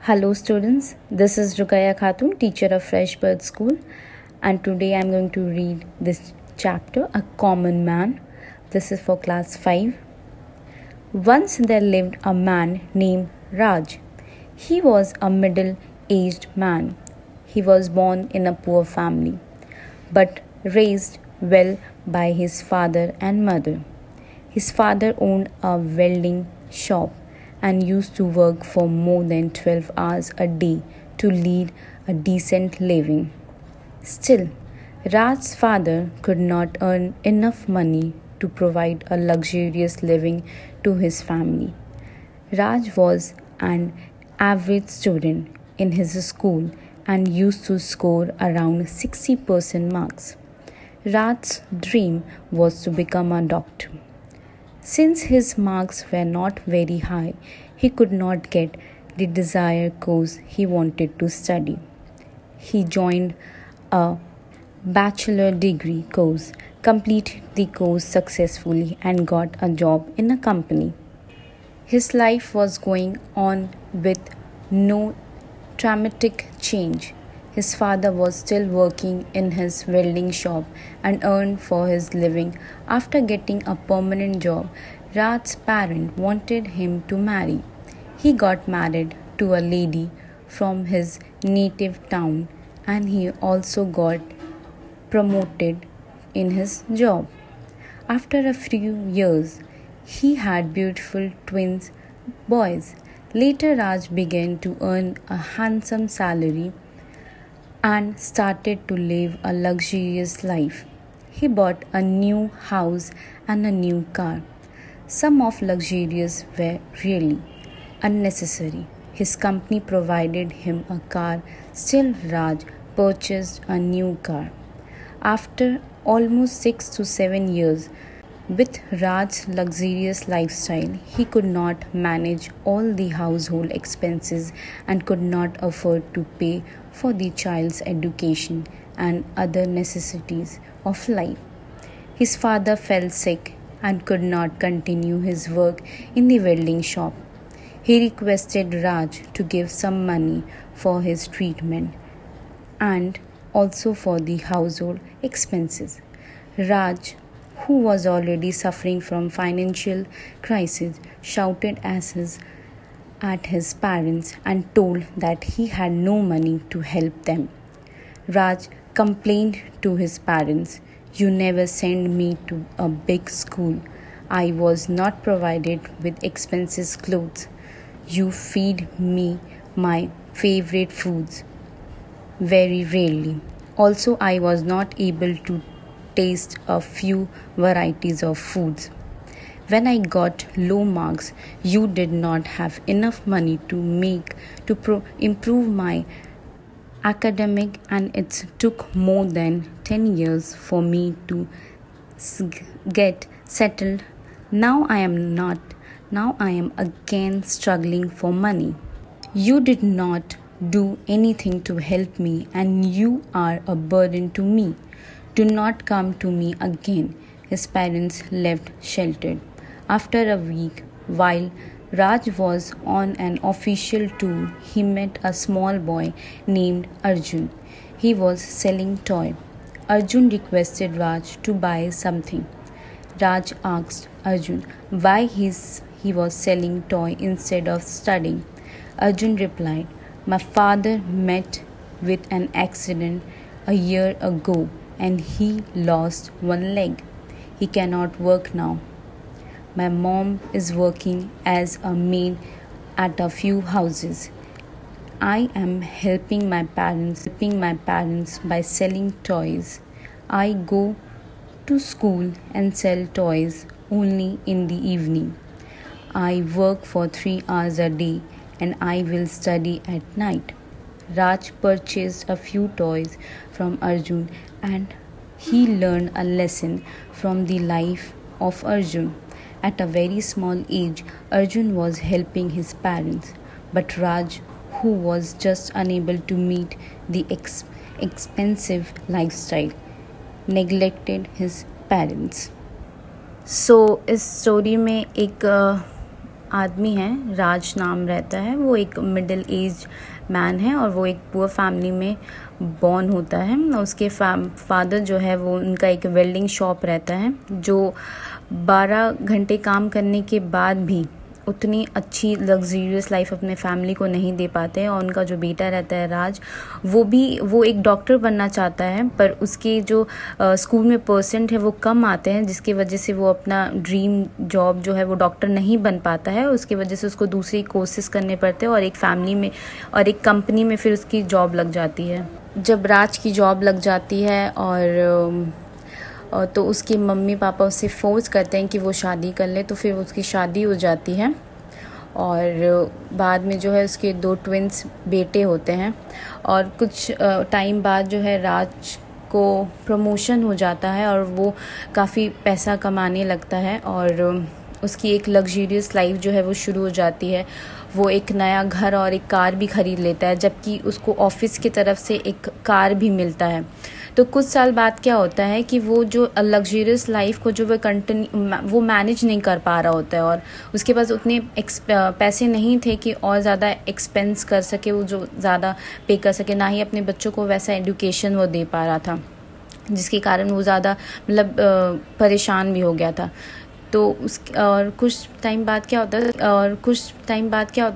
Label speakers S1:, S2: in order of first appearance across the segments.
S1: Hello students, this is Rukaya Khatun, teacher of Freshbird School, and today I am going to read this chapter, A Common Man. This is for class 5. Once there lived a man named Raj. He was a middle-aged man. He was born in a poor family, but raised well by his father and mother. His father owned a welding shop and used to work for more than 12 hours a day to lead a decent living. Still, Raj's father could not earn enough money to provide a luxurious living to his family. Raj was an average student in his school and used to score around 60% marks. Raj's dream was to become a doctor. Since his marks were not very high, he could not get the desired course he wanted to study. He joined a bachelor degree course, completed the course successfully, and got a job in a company. His life was going on with no dramatic change. His father was still working in his welding shop and earned for his living. After getting a permanent job, Raj's parents wanted him to marry. He got married to a lady from his native town and he also got promoted in his job. After a few years, he had beautiful twins boys. Later, Raj began to earn a handsome salary and started to live a luxurious life. He bought a new house and a new car. Some of luxurious were really unnecessary. His company provided him a car. Still, Raj purchased a new car. After almost 6 to 7 years, with Raj's luxurious lifestyle, he could not manage all the household expenses and could not afford to pay for the child's education and other necessities of life. His father fell sick and could not continue his work in the welding shop. He requested Raj to give some money for his treatment and also for the household expenses. Raj, who was already suffering from financial crisis, shouted at his parents and told that he had no money to help them. Raj complained to his parents, "You never send me to a big school. I was not provided with expensive clothes. You feed me my favorite foods very rarely. Also, I was not able to taste a few varieties of foods. When I got low marks, you did not have enough money to improve my academic, and it took more than 10 years for me to get settled. Now I am again struggling for money. You did not do anything to help me, and you are a burden to me. Do not come to me again." His parents left sheltered. After a week, while Raj was on an official tour, he met a small boy named Arjun. He was selling toy. Arjun requested Raj to buy something. Raj asked Arjun why he was selling toy instead of studying. Arjun replied, "My father met with an accident a year ago and he lost one leg. He cannot work now. My mom is working as a maid at a few houses. I am helping my parents by selling toys. I go to school and sell toys only in the evening. I work for 3 hours a day and I will study at night." Raj purchased a few toys from Arjun and he learned a lesson from the life of Arjun. At a very small age, Arjun was helping his parents, but Raj, who was just unable to meet the expensive lifestyle, neglected his parents. So इस story में एक आदमी है, राज नाम रहता है, वो एक मिडिल एज मैन है और वो एक पुअर फैमिली में बॉर्न होता है। उसके फादर जो है वो उनका एक वेल्डिंग शॉप रहता है, जो 12 घंटे काम करने के बाद भी उतनी अच्छी लग्जरियस लाइफ अपने फैमिली को नहीं दे पाते हैं। और उनका जो बेटा रहता है राज, वो एक डॉक्टर बनना चाहता है, पर उसके जो स्कूल में परसेंट है वो कम आते हैं, जिसकी वजह से वो अपना ड्रीम जॉब जो है वो डॉक्टर नहीं बन पाता है। उसकी वजह से उसको दूसरी कोर्सेज करने पड़ते हैं और एक फैमिली में और एक कंपनी में फिर उसकी जॉब लग जाती है। जब राज की जॉब लग जाती है और तो उसके मम्मी पापा उसे फोर्स करते हैं कि वो शादी कर ले, तो फिर उसकी शादी हो जाती है। और बाद में जो है उसके 2 ट्विंस बेटे होते हैं। और कुछ टाइम बाद जो है राज को प्रमोशन हो जाता है और वो काफ़ी पैसा कमाने लगता है और उसकी एक लग्जरियस लाइफ जो है वो शुरू हो जाती है। वो एक नया घर और एक कार भी ख़रीद लेता है, जबकि उसको ऑफिस की तरफ से एक कार भी मिलता है। तो कुछ साल बाद क्या होता है कि वो जो लग्जरियस लाइफ को जो वो मैनेज नहीं कर पा रहा होता है और उसके पास उतने पैसे नहीं थे कि और ज़्यादा एक्सपेंस कर सके, वो जो ज़्यादा पे कर सके, ना ही अपने बच्चों को वैसा एजुकेशन वो दे पा रहा था, जिसके कारण वो ज़्यादा मतलब परेशान भी हो गया था। तो कुछ टाइम बाद क्या होता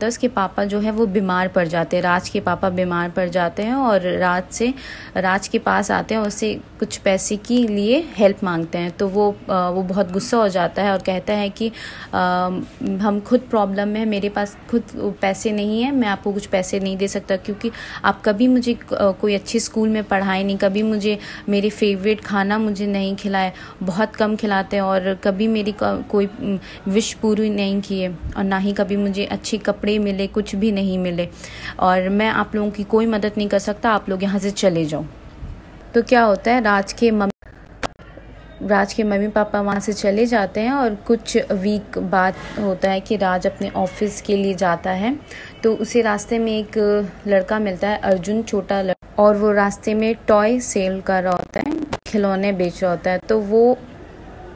S1: है उसके पापा जो है वो बीमार पड़ जाते हैं। राज के पापा बीमार पड़ जाते हैं और राज के पास आते हैं और उससे कुछ पैसे के लिए हेल्प मांगते हैं। तो वो बहुत गुस्सा हो जाता है और कहता है कि हम खुद प्रॉब्लम में है, मेरे पास खुद पैसे नहीं है, मैं आपको कुछ पैसे नहीं दे सकता, क्योंकि आप कभी मुझे कोई अच्छे स्कूल में पढ़ाए नहीं, कभी मुझे मेरे फेवरेट खाना मुझे नहीं खिलाए, बहुत कम खिलाते हैं और कभी मेरी कोई विश पूरी नहीं किए और ना ही कभी मुझे अच्छे कपड़े मिले, कुछ भी नहीं मिले, और मैं आप लोगों की कोई मदद नहीं कर सकता, आप लोग यहाँ से चले जाओ। तो क्या होता है, राज के मम्मी पापा वहाँ से चले जाते हैं और कुछ वीक बाद होता है कि राज अपने ऑफिस के लिए जाता है। तो उसे रास्ते में एक लड़का मिलता है, अर्जुन, छोटा लड़का, और वो रास्ते में टॉय सेल कर रहा होता है, खिलौने बेच रहा होता है।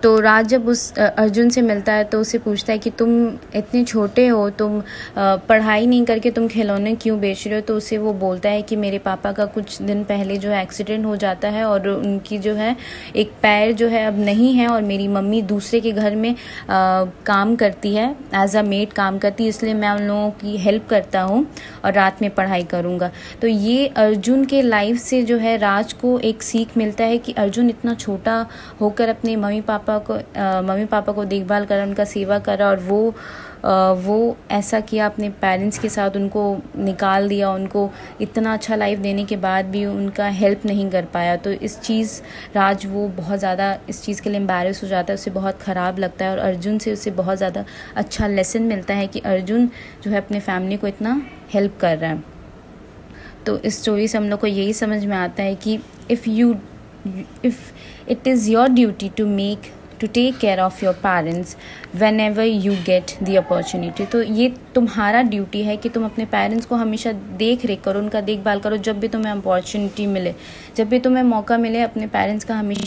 S1: तो राज जब उस अर्जुन से मिलता है तो उसे पूछता है कि तुम इतने छोटे हो, तुम पढ़ाई नहीं करके तुम खिलौने क्यों बेच रहे हो। तो उसे वो बोलता है कि मेरे पापा का कुछ दिन पहले जो है एक्सीडेंट हो जाता है और उनकी जो है एक पैर जो है अब नहीं है, और मेरी मम्मी दूसरे के घर में काम करती है, एज अ मेड काम करती है, इसलिए मैं उन लोगों की हेल्प करता हूँ और रात में पढ़ाई करूँगा। तो ये अर्जुन के लाइफ से जो है राज को एक सीख मिलता है कि अर्जुन इतना छोटा होकर अपने मम्मी पापा को देखभाल करा, उनका सेवा करा, और वो ऐसा किया, अपने पेरेंट्स के साथ उनको निकाल दिया, उनको इतना अच्छा लाइफ देने के बाद भी उनका हेल्प नहीं कर पाया। तो राज वो बहुत ज़्यादा इस चीज़ के लिए एम्बैरेस हो जाता है, उसे बहुत ख़राब लगता है और अर्जुन से उसे बहुत ज़्यादा अच्छा लेसन मिलता है कि अर्जुन जो है अपने फैमिली को इतना हेल्प कर रहा है। तो इस स्टोरी से हम लोग को यही समझ में आता है कि if it is your duty to take care of your parents whenever you get the opportunity, तो ये तुम्हारा ड्यूटी है कि तुम अपने पेरेंट्स को हमेशा देख रेख करो, उनका देखभाल करो, जब भी तुम्हें अपॉर्चुनिटी मिले, जब भी तुम्हें मौका मिले, अपने पेरेंट्स का हमेशा